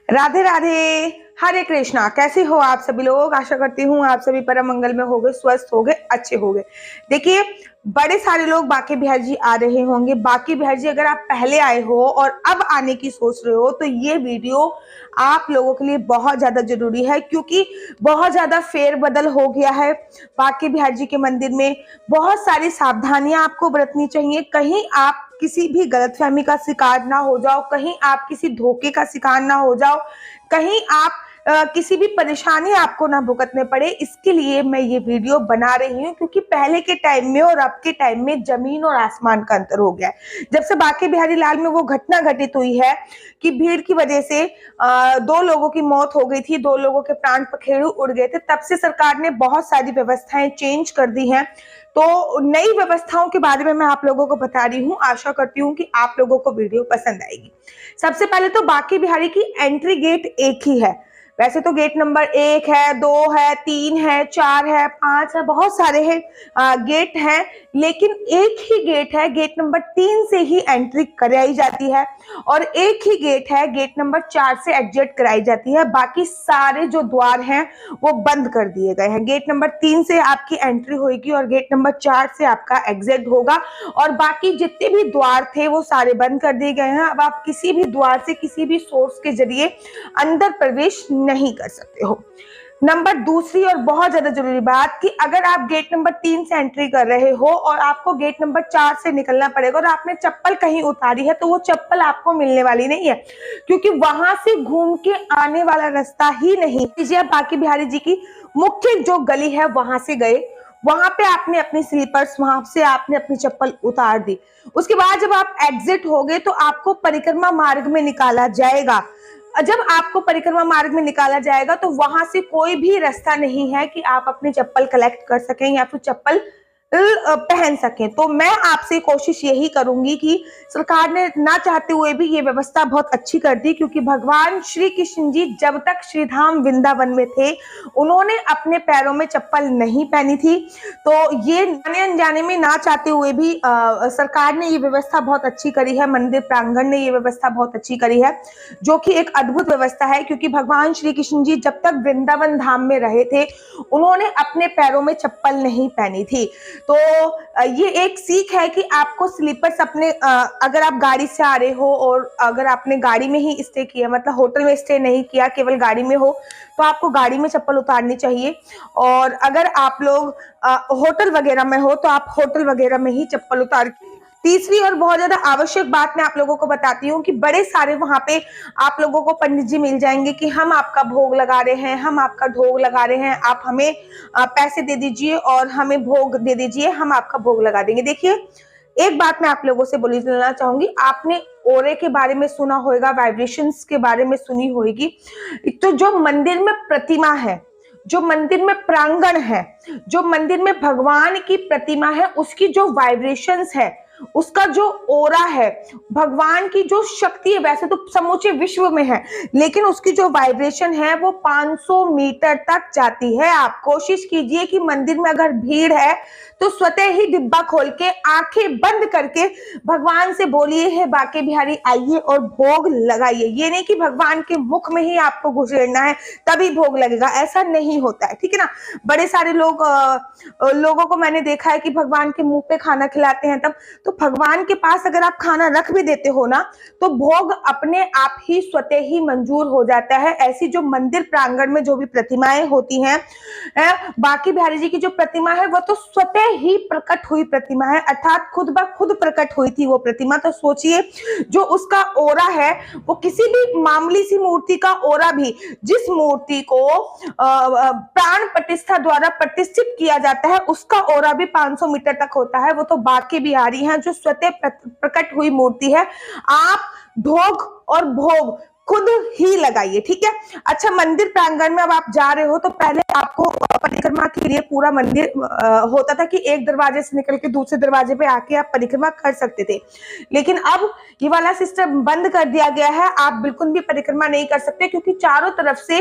राधे राधे। हरे कृष्णा। कैसे हो आप सभी लोग? आशा करती हूँ आप सभी परम मंगल में होगे, स्वस्थ होगे, अच्छे होगे। देखिए, बड़े सारे लोग बांके बिहारी जी आ रहे होंगे। बांके बिहारी जी अगर आप पहले आए हो और अब आने की सोच रहे हो तो ये वीडियो आप लोगों के लिए बहुत ज्यादा जरूरी है, क्योंकि बहुत ज्यादा फेरबदल हो गया है बांके बिहारी जी के मंदिर में। बहुत सारी सावधानियां आपको बरतनी चाहिए, कहीं आप किसी भी गलतफहमी का शिकार ना हो जाओ, कहीं आप किसी धोखे का शिकार ना हो जाओ, कहीं आप किसी भी परेशानी आपको ना भुगतने पड़े। इसके लिए मैं ये वीडियो बना रही हूँ, क्योंकि पहले के टाइम में और अब के टाइम में जमीन और आसमान का अंतर हो गया है। जब से बांके बिहारी लाल में वो घटना घटित हुई है कि भीड़ की वजह से दो लोगों की मौत हो गई थी, दो लोगों के प्राण पखेरु उड़ गए थे, तब से सरकार ने बहुत सारी व्यवस्थाएं चेंज कर दी हैं। तो नई व्यवस्थाओं के बारे में मैं आप लोगों को बता रही हूँ। आशा करती हूँ कि आप लोगों को वीडियो पसंद आएगी। सबसे पहले तो बांके बिहारी की एंट्री गेट एक ही है। वैसे तो गेट नंबर 1 है, 2 है, 3 है, 4 है, 5 है, बहुत सारे हैं गेट हैं, लेकिन एक ही गेट है, गेट नंबर 3 से ही एंट्री कराई जाती है, और एक ही गेट है, गेट नंबर 4 से एग्जिट कराई जाती है। बाकी सारे जो द्वार हैं वो बंद कर दिए गए हैं। गेट नंबर 3 से आपकी एंट्री होगी और गेट नंबर 4 से आपका एग्जिट होगा, और बाकी जितने भी द्वार थे वो सारे बंद कर दिए गए हैं। अब आप किसी भी द्वार से किसी भी सोर्स के जरिए अंदर प्रवेश नहीं कर सकते हो। नंबर दूसरी और बहुत ज्यादा जरूरी बात कि अगर आप गेट नंबर 3 से एंट्री कर रहे हो और आपको गेट नंबर 4 से निकलना पड़ेगा और आपने चप्पल कहीं उतारी है, तो वो चप्पल आपको मिलने वाली नहीं है, क्योंकि वहां से घूम के आने वाला रास्ता ही नहीं। लीजिए, बांके बिहारी जी की मुख्य जो गली है वहां से गए, वहां पे आपने अपनी स्लीपर्स, वहां से आपने अपनी चप्पल उतार दी। उसके बाद जब आप एग्जिट हो गए तो आपको परिक्रमा मार्ग में निकाला जाएगा। जब आपको परिक्रमा मार्ग में निकाला जाएगा तो वहां से कोई भी रास्ता नहीं है कि आप अपनी चप्पल कलेक्ट कर सकें या फिर चप्पल पहन सकें। तो मैं आपसे कोशिश यही करूंगी कि सरकार ने ना चाहते हुए भी ये व्यवस्था बहुत अच्छी कर दी, क्योंकि भगवान श्री कृष्ण जी जब तक श्रीधाम वृंदावन में थे उन्होंने अपने पैरों में चप्पल नहीं पहनी थी। तो ये जाने अनजाने में ना चाहते हुए भी सरकार ने ये व्यवस्था बहुत अच्छी करी है, मंदिर प्रांगण ने ये व्यवस्था बहुत अच्छी करी है, जो कि एक अद्भुत व्यवस्था है। क्योंकि भगवान श्री कृष्ण जी जब तक वृंदावन धाम में रहे थे उन्होंने अपने पैरों में चप्पल नहीं पहनी थी। तो ये एक सीख है कि आपको स्लीपर्स अपने अगर आप गाड़ी से आ रहे हो और अगर आपने गाड़ी में ही स्टे किया, मतलब होटल में स्टे नहीं किया, केवल गाड़ी में हो, तो आपको गाड़ी में चप्पल उतारनी चाहिए। और अगर आप लोग होटल वगैरह में हो तो आप होटल वगैरह में ही चप्पल उतार। तीसरी और बहुत ज्यादा आवश्यक बात मैं आप लोगों को बताती हूँ कि बड़े सारे वहां पे आप लोगों को पंडित जी मिल जाएंगे कि हम आपका भोग लगा रहे हैं, हम आपका ढोग लगा रहे हैं, आप हमें पैसे दे दीजिए और हमें भोग दे दीजिए, हम आपका भोग लगा देंगे। देखिए, एक बात मैं आप लोगों से बोलना चाहूंगी, आपने ओरे के बारे में सुना होगा, वाइब्रेशंस के बारे में सुनी होगी। तो जो मंदिर में प्रतिमा है, जो मंदिर में प्रांगण है, जो मंदिर में भगवान की प्रतिमा है, उसकी जो वाइब्रेशंस है, उसका जो ओरा है, भगवान की जो शक्ति है, वैसे तो समूचे विश्व में है, लेकिन उसकी जो वाइब्रेशन है वो 500 मीटर तक जाती है। आप कोशिश कीजिए कि मंदिर में अगर भीड़ है तो स्वतः ही डिब्बा खोल के आंखें बंद करके भगवान से बोलिए, हे बांके बिहारी आइए और भोग लगाइए। ये नहीं कि भगवान के मुख में ही आपको घुसेड़ना है तभी भोग लगेगा, ऐसा नहीं होता है, ठीक है ना। बड़े सारे लोगों को मैंने देखा है कि भगवान के मुंह पे खाना खिलाते हैं तब। तो भगवान के पास अगर आप खाना रख भी देते हो ना, तो भोग अपने आप ही स्वतः ही मंजूर हो जाता है। ऐसी जो मंदिर प्रांगण में जो भी प्रतिमाएं होती हैं, बांके बिहारी जी की जो प्रतिमा है वो तो स्वतः ही प्रकट हुई प्रतिमा है, अर्थात खुद ब खुद प्रकट हुई थी वो प्रतिमा। तो सोचिए, जो उसका ओरा है वो किसी भी मामूली सी मूर्ति का ओरा भी, जिस मूर्ति को प्राण प्रतिष्ठा द्वारा प्रतिष्ठित किया जाता है, उसका ओरा भी 500 मीटर तक होता है। वो तो बांके बिहारी हैं जो स्वतः प्रकट हुई मूर्ति है। आप ढोग और भोग खुद ही लगाइए, ठीक है। अच्छा, मंदिर प्रांगण में अब आप जा रहे हो तो पहले आपको परिक्रमा के लिए पूरा मंदिर होता था कि एक दरवाजे से निकल के दूसरे दरवाजे पे आके आप परिक्रमा कर सकते थे, लेकिन अब ये वाला सिस्टम बंद कर दिया गया है। आप बिल्कुल भी परिक्रमा नहीं कर सकते, क्योंकि चारों तरफ से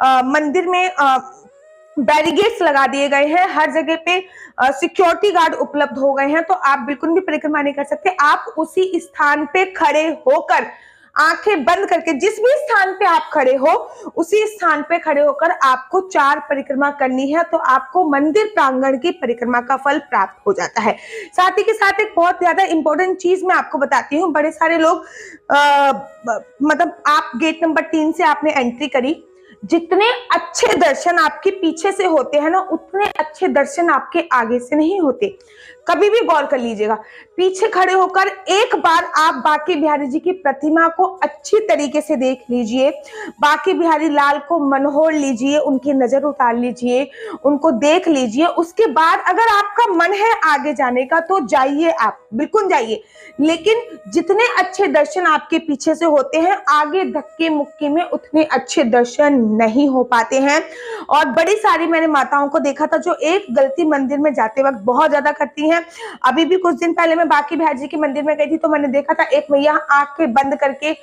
मंदिर में बैरिगेट्स लगा दिए गए हैं, हर जगह पे सिक्योरिटी गार्ड उपलब्ध हो गए हैं। तो आप बिल्कुल भी परिक्रमा नहीं कर सकते। आप उसी स्थान पे खड़े होकर आंखें बंद करके जिस भी स्थान पे आप खड़े हो उसी स्थान पे खड़े होकर आपको 4 परिक्रमा करनी है, तो आपको मंदिर प्रांगण की परिक्रमा का फल प्राप्त हो जाता है। साथ ही के साथ एक बहुत ज्यादा इंपॉर्टेंट चीज मैं आपको बताती हूँ। बड़े सारे लोग मतलब आप गेट नंबर 3 से आपने एंट्री करी, जितने अच्छे दर्शन आपके पीछे से होते हैं ना, उतने अच्छे दर्शन आपके आगे से नहीं होते। कभी भी गौर कर लीजिएगा, पीछे खड़े होकर एक बार आप बांके बिहारी जी की प्रतिमा को अच्छी तरीके से देख लीजिए। बांके बिहारी लाल को मनोहर लीजिए, उनकी नजर उतार लीजिए, उनको देख लीजिए। उसके बाद अगर आपका मन है आगे जाने का तो जाइए, आप बिल्कुल जाइए, लेकिन जितने अच्छे दर्शन आपके पीछे से होते हैं, आगे धक्के मुक्के में उतने अच्छे दर्शन नहीं हो पाते हैं। और बड़ी सारी मैंने माताओं को देखा था जो एक गलती मंदिर में जाते वक्त बहुत ज्यादा करती हैं। अभी भी कुछ दिन पहले मैं बांके बिहारी जी के मंदिर में गई थी, तो मैंने देखा था एक मैया आंखें बंद करके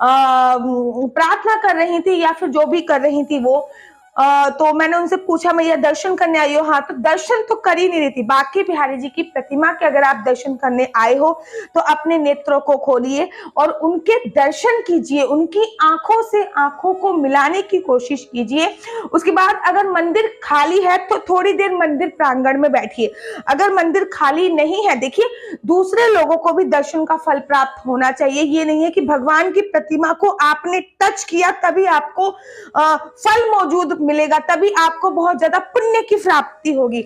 प्रार्थना कर रही थी या फिर जो भी कर रही थी वो। तो मैंने उनसे पूछा, मैया दर्शन करने आई हो? हाँ। तो दर्शन तो कर ही नहीं रही थी। बांके बिहारी जी की प्रतिमा के अगर आप दर्शन करने आए हो तो अपने नेत्रों को खोलिए और उनके दर्शन कीजिए, उनकी आंखों से आंखों को मिलाने की कोशिश कीजिए। उसके बाद अगर मंदिर खाली है तो थोड़ी देर मंदिर प्रांगण में बैठिए। अगर मंदिर खाली नहीं है, देखिए दूसरे लोगों को भी दर्शन का फल प्राप्त होना चाहिए। ये नहीं है कि भगवान की प्रतिमा को आपने टच किया तभी आपको फल मौजूद मिलेगा, तभी आपको बहुत ज्यादा पुण्य की प्राप्ति होगी।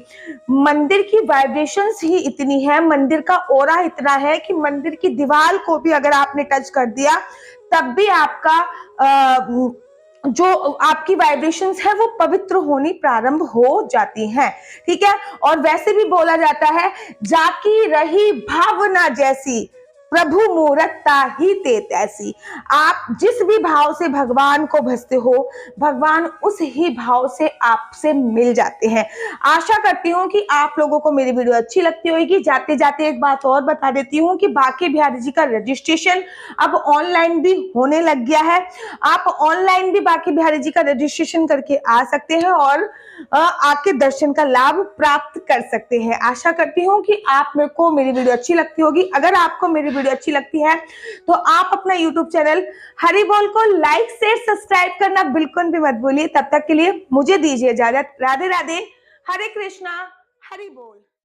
मंदिर की वाइब्रेशंस ही इतनी है, मंदिर का ऑरा इतना है कि मंदिर की दीवार को भी अगर आपने टच कर दिया तब भी आपका जो आपकी वाइब्रेशंस है वो पवित्र होनी प्रारंभ हो जाती हैं। ठीक है। और वैसे भी बोला जाता है, जाकी रही भावना जैसी प्रभु मूरतता ही ते तैसी। आप जिस भी भाव से भगवान को भजते हो, भगवान उस ही भाव से आपसे मिल जाते हैं। आशा करती हूँ कि आप लोगों को मेरी वीडियो अच्छी लगती होगी। जाते जाते एक बात और बता देती हूँ कि बांके बिहारी जी का रजिस्ट्रेशन अब ऑनलाइन भी होने लग गया है। आप ऑनलाइन भी बांके बिहारी जी का रजिस्ट्रेशन करके आ सकते हैं और आके दर्शन का लाभ प्राप्त कर सकते हैं। आशा करती हूँ कि आप मेरे को मेरी वीडियो अच्छी लगती होगी। अगर आपको मेरी वीडियो अच्छी लगती है तो आप अपना यूट्यूब चैनल हरि बोल को लाइक शेयर सब्सक्राइब करना बिल्कुल भी मत भूलिए। तब तक के लिए मुझे दीजिए इजाजत। राधे राधे, हरे कृष्णा, हरि बोल।